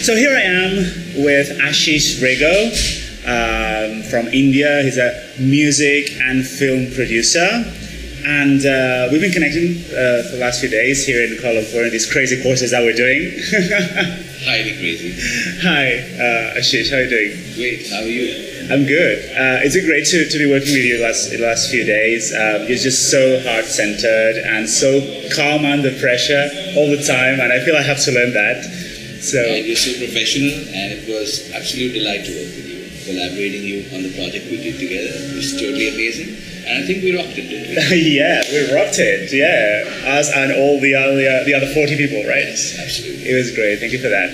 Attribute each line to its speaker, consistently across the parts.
Speaker 1: So here I am with Aashish Rego from India. He's a music and film producer. And we've been connecting for the last few days here in Kuala Lumpur in these crazy courses that we're doing.
Speaker 2: Highly crazy.
Speaker 1: Hi, Aashish, how are you doing?
Speaker 2: Great, how are you?
Speaker 1: I'm good. It's been great to be working with you the last few days. You're just so heart-centered and so calm under pressure all the time, and I feel I have to learn that. So.
Speaker 2: And you're so professional, and it was absolute delight to work with you, collaborating you on the project we did together. It was totally amazing, and I think we rocked it, didn't we?
Speaker 1: Yeah, we rocked it. Yeah, us and all the other 40 people, right?
Speaker 2: Yes, absolutely.
Speaker 1: It was great. Thank you for that.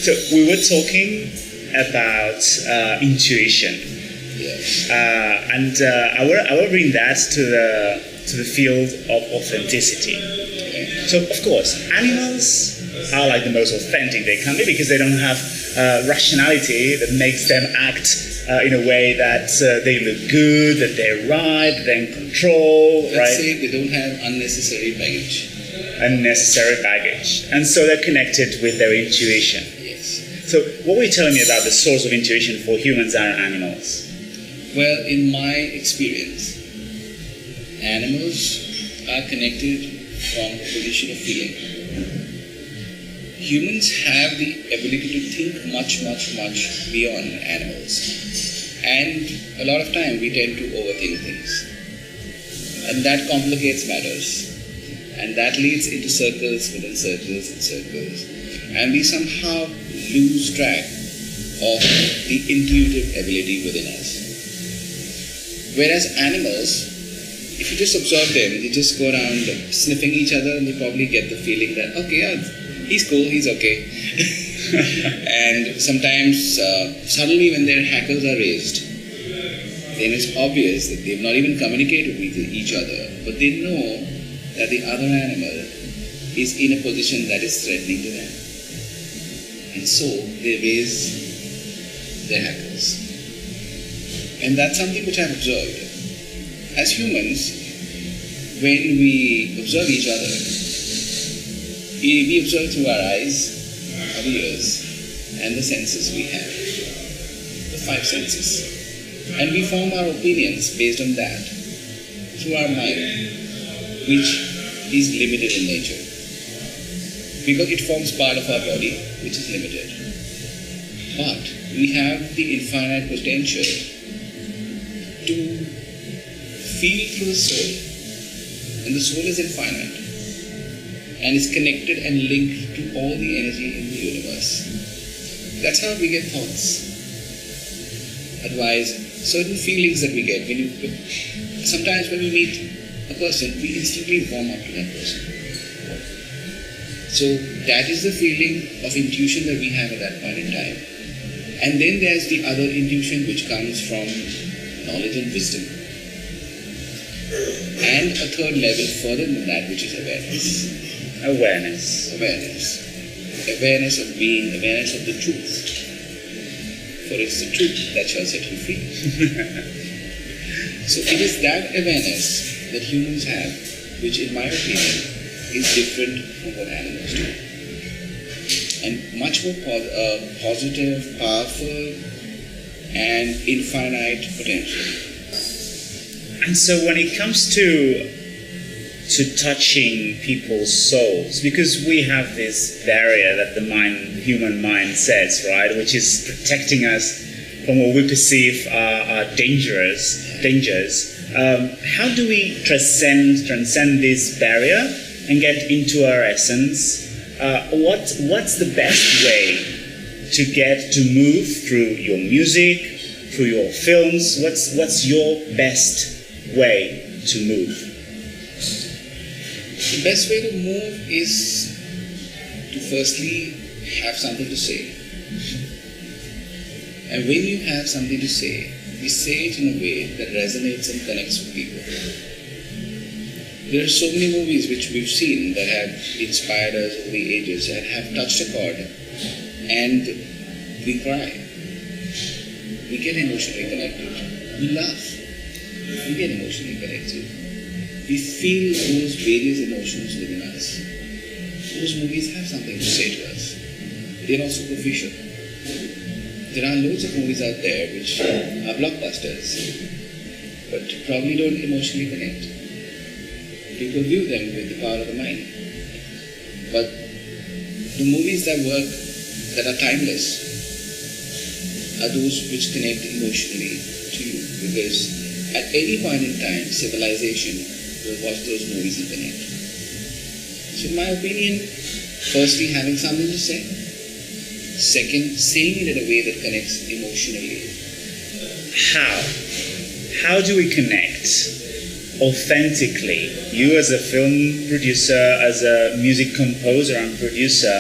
Speaker 1: So we were talking about intuition.
Speaker 2: Yes.
Speaker 1: And I want to bring that to the field of authenticity.
Speaker 2: Okay.
Speaker 1: So of course, animals are like the most authentic they can be because they don't have rationality that makes them act in a way that they look good, that they're right, that they're in control,
Speaker 2: Let's
Speaker 1: right?
Speaker 2: say they don't have unnecessary baggage.
Speaker 1: Unnecessary baggage. And so they're connected with their intuition.
Speaker 2: Yes.
Speaker 1: So what were you telling me about the source of intuition for humans and animals?
Speaker 2: Well, in my experience, animals are connected from a position of feeling. Humans have the ability to think much, much, much beyond animals. And a lot of time we tend to overthink things. And that complicates matters. And that leads into circles within circles and circles. And we somehow lose track of the intuitive ability within us. Whereas animals, if you just observe them, they just go around sniffing each other and they probably get the feeling that, okay, yeah, he's cool, he's okay. And sometimes, suddenly when their hackles are raised, then it's obvious that they've not even communicated with each other, but they know that the other animal is in a position that is threatening to them. And so they raise their hackles. And that's something which I've observed. As humans, when we observe each other, we observe through our eyes, our ears, and the senses we have, the 5 senses. And we form our opinions based on that, through our mind, which is limited in nature. Because it forms part of our body, which is limited. But we have the infinite potential to feel through the soul, and the soul is infinite and is connected and linked to all the energy in the universe. That's how we get thoughts. Otherwise, certain feelings that we get sometimes when we meet a person, we instantly warm up to that person. So that is the feeling of intuition that we have at that point in time. And then there's the other intuition which comes from knowledge and wisdom. And a third level further than that, which is awareness. Awareness of being, awareness of the truth. For it's the truth that shall set you free. So it is that awareness that humans have, which in my opinion is different from what animals do. And much more positive, powerful, and infinite potential.
Speaker 1: And so when it comes to touching people's souls, because we have this barrier that the human mind sets, right, which is protecting us from what we perceive are dangers. How do we transcend this barrier and get into our essence? What's the best way to move through your music, through your films? What's your best way to move?
Speaker 2: The best way to move is to firstly have something to say. And when you have something to say, you say it in a way that resonates and connects with people. There are so many movies which we've seen that have inspired us over the ages and have touched a chord, and we cry. We get emotionally connected. We laugh. We get emotionally connected. We feel those various emotions within us. Those movies have something to say to us. they're not superficial. There are loads of movies out there which are blockbusters, but probably don't emotionally connect. People view them with the power of the mind. But the movies that work, that are timeless, are those which connect emotionally to you. Because at any point in time, civilization will watch those movies and connect. So in my opinion, firstly, having something to say. Second, saying it in a way that connects emotionally.
Speaker 1: How do we connect authentically? You as a film producer, as a music composer and producer,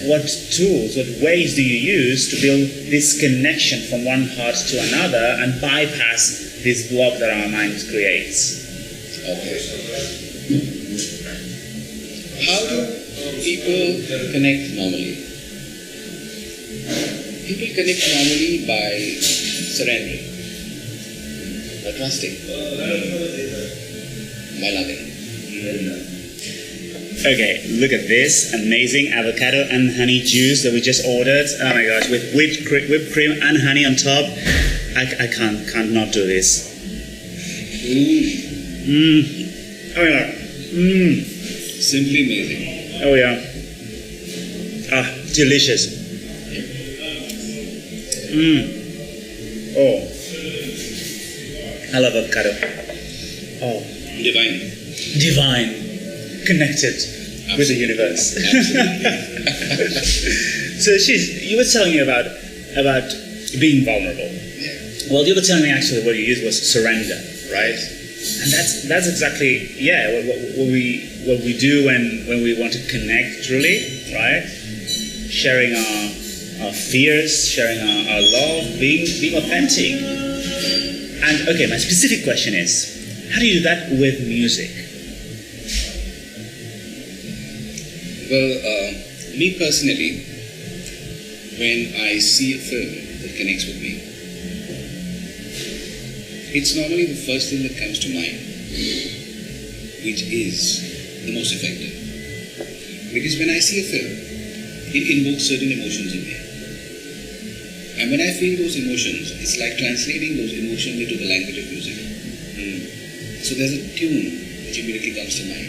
Speaker 1: what tools, what ways do you use to build this connection from one heart to another and bypass this block that our mind creates?
Speaker 2: Okay. How do people connect normally? People connect normally by surrendering, by trusting, by loving.
Speaker 1: Okay, look at this amazing avocado and honey juice that we just ordered. Oh my gosh, with whipped cream and honey on top. I can't not do this. Oh yeah.
Speaker 2: Simply amazing.
Speaker 1: Oh yeah. Delicious. Oh, I love avocado. Oh, divine, connected with the universe. So, you were telling me about being vulnerable.
Speaker 2: Yeah.
Speaker 1: Well, you were telling me actually what you used was surrender, right? And that's exactly what we do when we want to connect truly, right? Sharing our fears, sharing our love, being authentic. And okay, my specific question is, how do you do that with music?
Speaker 2: Well, me personally, when I see a film that connects with me, it's normally the first thing that comes to mind, which is the most effective. Because when I see a film, it invokes certain emotions in me. And when I feel those emotions, it's like translating those emotions into the language of music. So there's a tune which immediately comes to mind.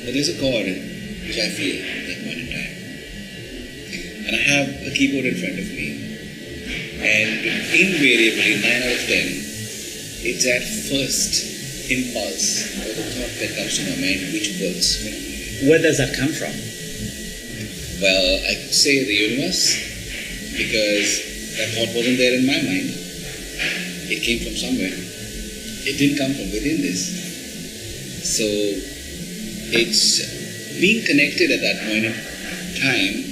Speaker 2: But there's a chord which I feel at that point in time. And I have a keyboard in front of me. And invariably, 9 out of 10, it's that first impulse or the thought that comes to my mind which works.
Speaker 1: Where does that come from?
Speaker 2: Well, I could say the universe, because that thought wasn't there in my mind. It came from somewhere. It didn't come from within this. So it's being connected at that point in time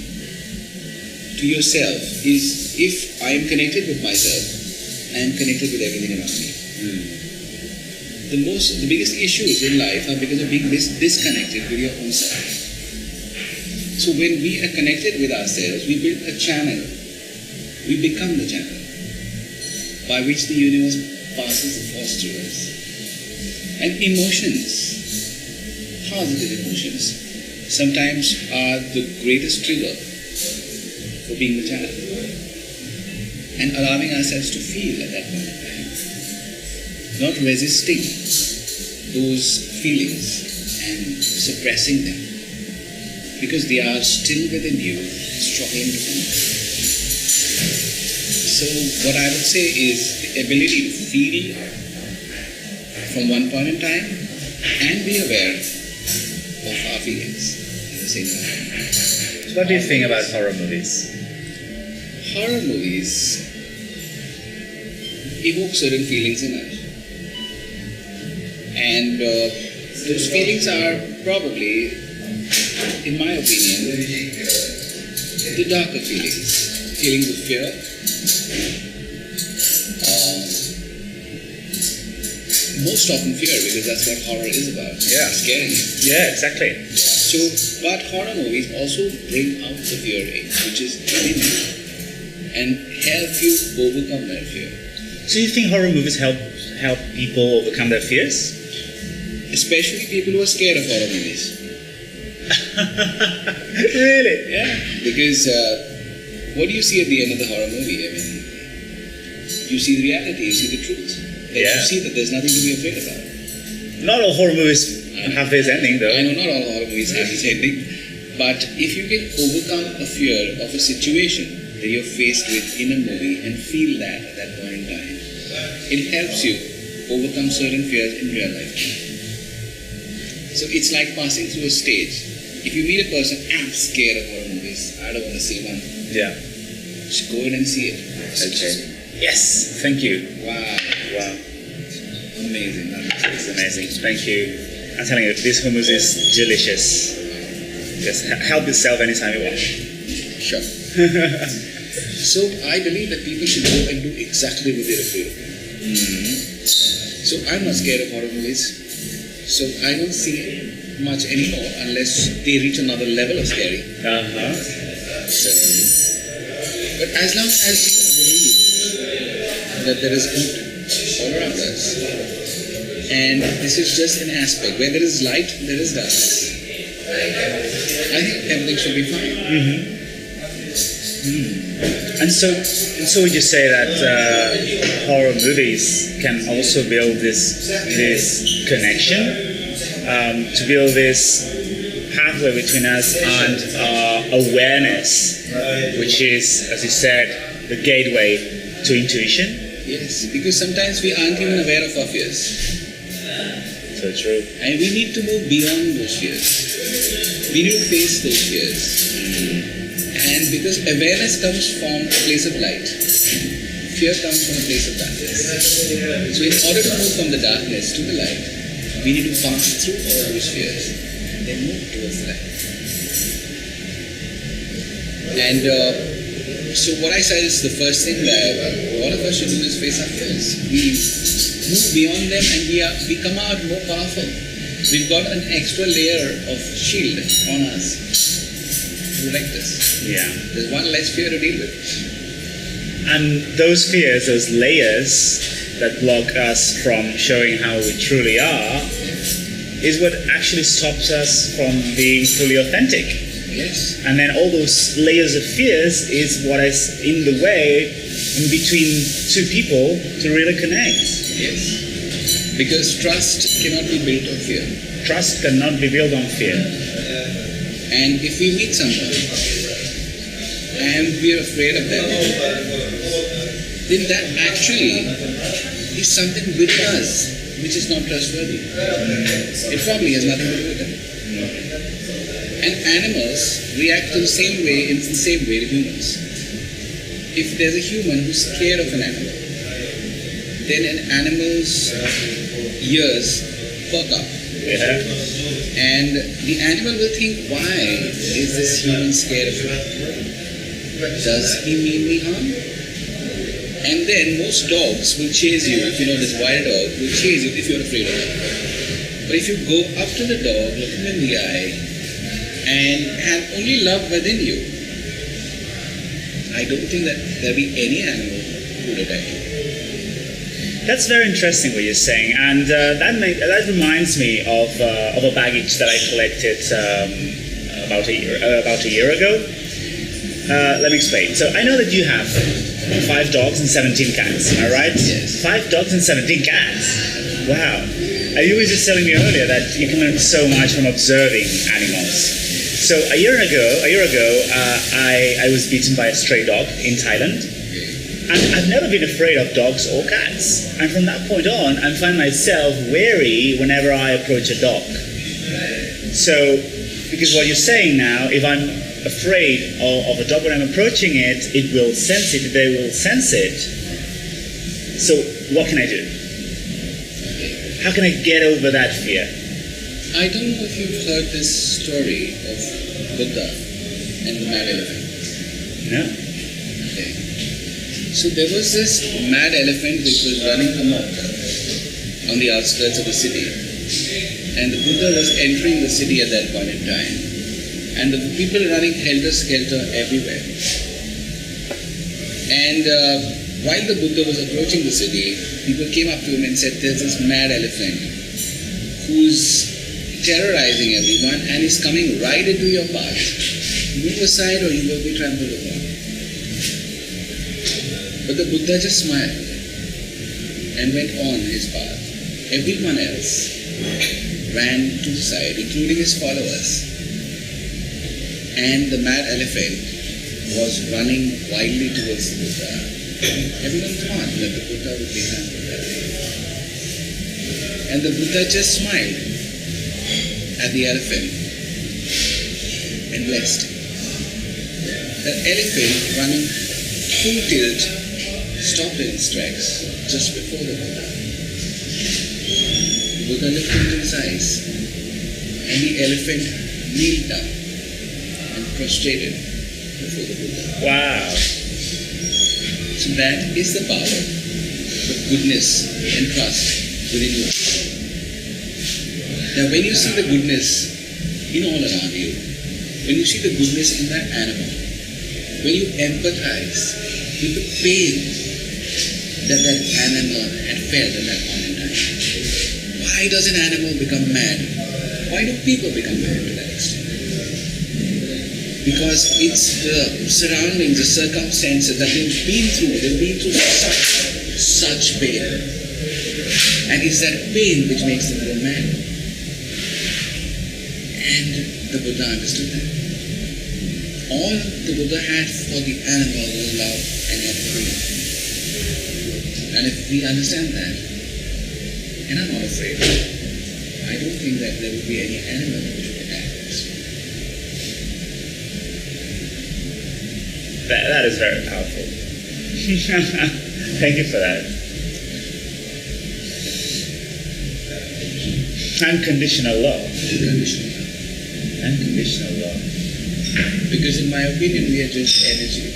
Speaker 2: to yourself. Is if I am connected with myself, I am connected with everything around me. The biggest issues in life are because of being disconnected with your own self. So when we are connected with ourselves, we build a channel. We become the channel by which the universe passes the force through us. And emotions, positive emotions, sometimes are the greatest trigger for being the channel and allowing ourselves to feel at that point in time. Not resisting those feelings and suppressing them, because they are still within you, struggling to come out. So what I would say is the ability to feel from one point in time and be aware of our feelings at the same time.
Speaker 1: So what do you think about horror movies?
Speaker 2: Horror movies evoke certain feelings in us. And those feelings are probably, in my opinion, the darker feelings. Feelings of fear. Most often fear, because that's what horror is about.
Speaker 1: Yeah.
Speaker 2: Scaring you.
Speaker 1: Yeah, exactly.
Speaker 2: So, but horror movies also bring out the fear which is within you and help you overcome that fear.
Speaker 1: So you think horror movies help people overcome their fears?
Speaker 2: Especially people who are scared of horror movies.
Speaker 1: Really?
Speaker 2: Yeah. Because what do you see at the end of the horror movie? I mean, you see the reality, you see the truth. And you see that there's nothing to be afraid about.
Speaker 1: Not all horror movies have this ending, though.
Speaker 2: I know not all horror movies have this ending, but if you can overcome a fear of a situation that you're faced with in a movie and feel that at that point in time, it helps you overcome certain fears in real life. So it's like passing through a stage. If you meet a person, I'm scared of horror movies, I don't want to see one.
Speaker 1: Yeah.
Speaker 2: Just go in and see it.
Speaker 1: Okay. Yes, thank you.
Speaker 2: Wow. Amazing.
Speaker 1: It's amazing. Thank you. I'm telling you, this hummus is delicious. Just help yourself anytime you want.
Speaker 2: Sure. So I believe that people should go and do exactly what they're afraid of. So I'm not scared of horror movies. So I don't see much anymore unless they reach another level of scary. But as long as you believe that there is good all around us, and this is just an aspect. Where there is light, there is darkness. I think everything should be fine.
Speaker 1: And so would you say that horror movies can also build this connection, to build this pathway between us and awareness, which is, as you said, the gateway to intuition?
Speaker 2: Yes, because sometimes we aren't even aware of our fears.
Speaker 1: So true.
Speaker 2: And we need to move beyond those fears. We need to face those fears. And because awareness comes from a place of light, fear comes from a place of darkness. So in order to move from the darkness to the light, we need to pass through all those fears and then move towards the light. And so what I said is the first thing that all of us should do is face our fears. We move beyond them and we come out more powerful. We've got an extra layer of shield on us to protect us.
Speaker 1: Yeah.
Speaker 2: There's one less fear to deal with.
Speaker 1: And those fears, those layers that block us from showing how we truly are, is what actually stops us from being fully authentic.
Speaker 2: Yes.
Speaker 1: And then all those layers of fears is what is in the way in between two people to really connect.
Speaker 2: Yes. Because trust cannot be built on fear.
Speaker 1: Trust cannot be built on fear.
Speaker 2: And if we meet someone and we're afraid of them, then that actually is something with us which is not trustworthy. It probably has nothing to do with them. And animals react in the same way to humans. If there's a human who's scared of an animal, then an animal's ears perk up.
Speaker 1: Yeah.
Speaker 2: And the animal will think, why is this human scared of me? Does he mean me harm? And then most dogs will chase you, if you know this wild dog, will chase you if you're afraid of it. But if you go up to the dog, look him in the eye, and have only love within you, I don't think that there'll be any animal who would attack you.
Speaker 1: That's very interesting what you're saying, and that reminds me of a baggage that I collected about a year ago. Let me explain. So I know that you have 5 dogs and 17 cats, am I right?
Speaker 2: Yes.
Speaker 1: 5 dogs and 17 cats. Wow. You were just telling me earlier that you can learn so much from observing animals. So a year ago, I was bitten by a stray dog in Thailand. And I've never been afraid of dogs or cats. And from that point on, I find myself wary whenever I approach a dog. So, because what you're saying now, if I'm afraid of a dog when I'm approaching it, it will sense it, they will sense it. So, what can I do? How can I get over that fear?
Speaker 2: I don't know if you've heard this story of Buddha and the mad elephant.
Speaker 1: No?
Speaker 2: Okay. So there was this mad elephant which was running amok on the outskirts of the city. And the Buddha was entering the city at that point in time. And the people running helter-skelter everywhere. And while the Buddha was approaching the city, people came up to him and said, there's this mad elephant who's terrorizing everyone and is coming right into your path. Move aside or you will be trampled upon. But the Buddha just smiled and went on his path. Everyone else ran to the side, including his followers. And the mad elephant was running wildly towards the Buddha. Everyone thought that the Buddha would be happy that day. And the Buddha just smiled at the elephant and blessed. That elephant running full tilt stopped in its tracks just before the Buddha. The Buddha looked into his eyes and the elephant kneeled down and prostrated before the Buddha.
Speaker 1: Wow.
Speaker 2: So that is the power of goodness and trust within you. Now when you see the goodness in all around you, when you see the goodness in that animal, when you empathize with the pain that that animal had felt at that point in time, why does an animal become mad? Why do people become mad to that extent? Because it's the surroundings, the circumstances that they've been through such pain. And it's that pain which makes them go mad. And the Buddha understood that. All the Buddha had for the animal was love and empathy. And if we understand that, and I'm not afraid, I don't think that there would be any animal which would attack us.
Speaker 1: That is very powerful. Thank you for that. Unconditional love. Unconditional love.
Speaker 2: Because in my opinion, we are just energy.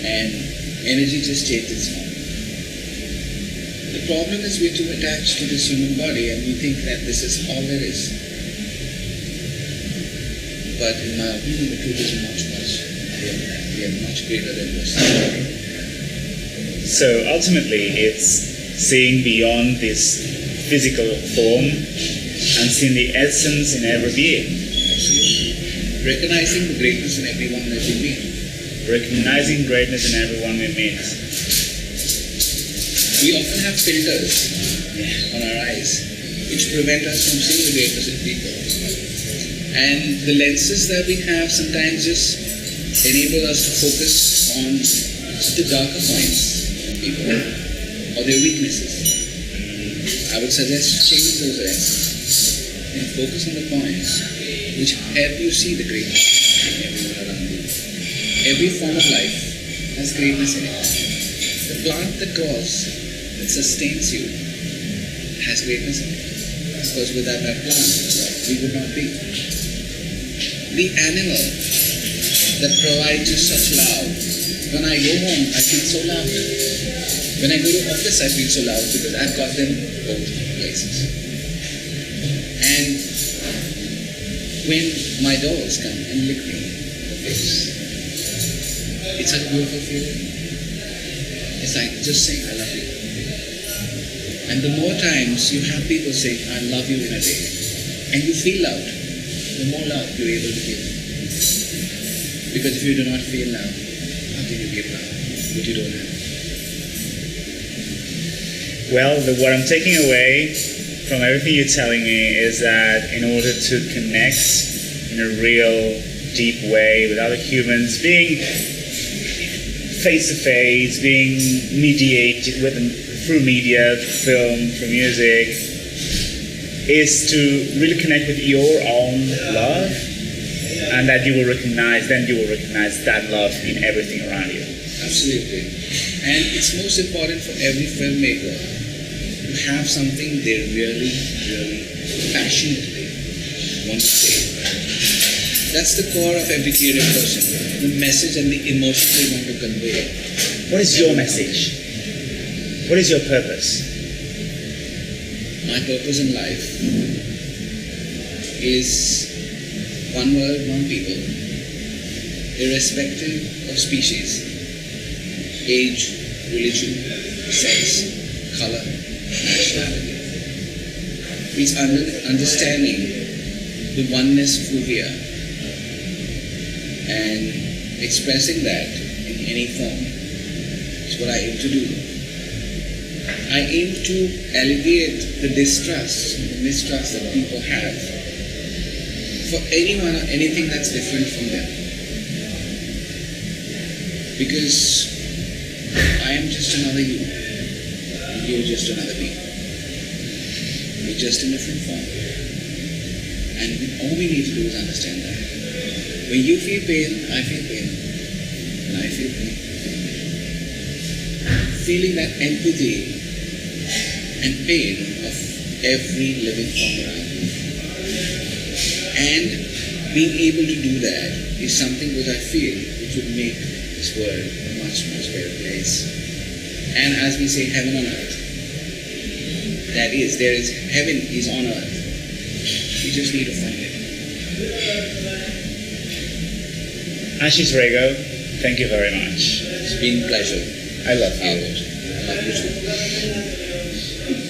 Speaker 2: And energy just changes its form. The problem is we're too attached to this human body and we think that this is all there is. But in my opinion, the truth is much beyond that. We are much greater than this.
Speaker 1: So ultimately, it's seeing beyond this physical form and seeing the essence in every being.
Speaker 2: Absolutely. Recognizing the greatness in everyone that we meet.
Speaker 1: Recognizing greatness in everyone we meet.
Speaker 2: We often have filters on our eyes which prevent us from seeing the greatness in people. And the lenses that we have sometimes just enable us to focus on the darker points of people or their weaknesses. I would suggest change those lenses and focus on the points which help you see the greatness in everyone around you. Every form of life has greatness in it. The plant that grows, that sustains you, has greatness in it. Because without that plant, we would not be. The animal that provides you such love. When I go home, I feel so loved. When I go to office, I feel so loved because I've got them both places. And when my dogs come and lick me in the face, it's a beautiful feeling. It's like just saying, I love you. And the more times you have people say, I love you in a day, and you feel loved, the more love you're able to give. Because if you do not feel love, how can you give love what you don't have?
Speaker 1: Well, what I'm taking away from everything you're telling me is that in order to connect in a real, deep way with other humans, being face-to-face, being mediated with them through media, film, through music, is to really connect with your own love, and that you will recognize that love in everything around you.
Speaker 2: Absolutely. And it's most important for every filmmaker to have something they really, really passionately want to say. That's the core of every creative person, the message and the emotion they want to convey.
Speaker 1: What is your message? What is your purpose?
Speaker 2: My purpose in life is one world, one people, irrespective of species, age, religion, sex, color, nationality. It's understanding the oneness of who we are and expressing that in any form It's what I aim to do. I aim to alleviate the distrust, the mistrust that people have for anyone or anything that's different from them. Because I am just another you, and you're just another me. We're just in different form. And all we need to do is understand that. When you feel pain, I feel pain. And I feel pain. Feeling that empathy and pain of every living form around you. And being able to do that is something which I feel which would make this world a much, much better place. And as we say, heaven on earth. That is, heaven is on earth. We just need to find it.
Speaker 1: Aashish Rego, thank you very much.
Speaker 2: It's been a pleasure.
Speaker 1: I love you.
Speaker 2: I love you too.